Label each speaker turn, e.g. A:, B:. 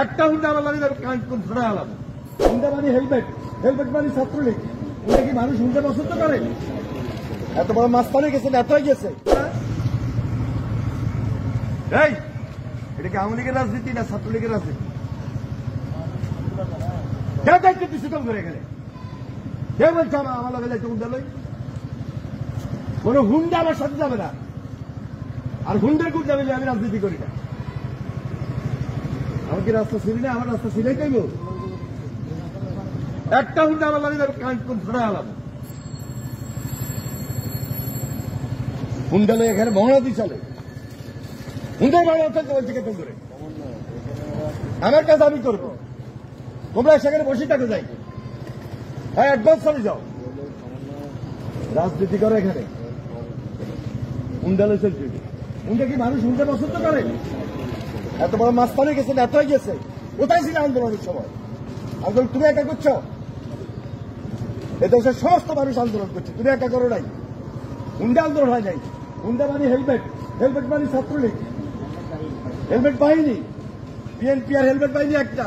A: একটা হুন্ডা আমার লাগে ধরে আলাম। হুন্ডা মানে হেলমেট, হেলমেট মানে ছাত্রলীগ। ওটা কি মানুষ হুন্ডা পছন্দ করে? এত বড় মাঝখানে গেছে, এত হয়ে গেছে। এই এটা কি আওয়ামী লীগের রাজনীতি না ছাত্রলীগের রাজনীতি? কেউ দায়িত্ব দিচ্ছে কম করে এখানে? কে বলছে আমার লগে যাইতে হুন্ডা লই? কোন হুন্ডা আমার সাথে যাবে না। আর হুন্ডার গুণ যাবে আমি রাজনীতি করি না। আমার কি রাস্তা ছিলি না? আমার রাস্তা ছিলাই চাইব। একটা হুন্ডা আমার লাগে ধরে আলাম। হুন্ডা লই এখানে মহড়াতি চলে। হুন্ডার মহড়া চলতে বলছে কেতন করে। আমার কাছে আমি করবো, তোমরা সেখানে বসে থাকো যাই। হ্যাঁ অ্যাডভান্স চলে যাও, রাজনীতি করো এখানে। হুন্ডা লই চলছে। হুন্ডা কি মানুষ হুন্ডা পছন্দ করে? এত বড় মাঝখানে গেছে, এত হয়ে গেছে। কোথায় ছিল আন্দোলনের সময়? আন্দোলন তুমি একা করছো? এদেশের সমস্ত মানুষ আন্দোলন করছে, তুমি একা করো নাই। হুন্ডা আন্দোলন হয় নাই। হুন্ডা মানে হেলমেট, হেলমেট মানে ছাত্রলীগ। হেলমেট বাহিনী, বিএনপি আর হেলমেট বাহিনী একটা।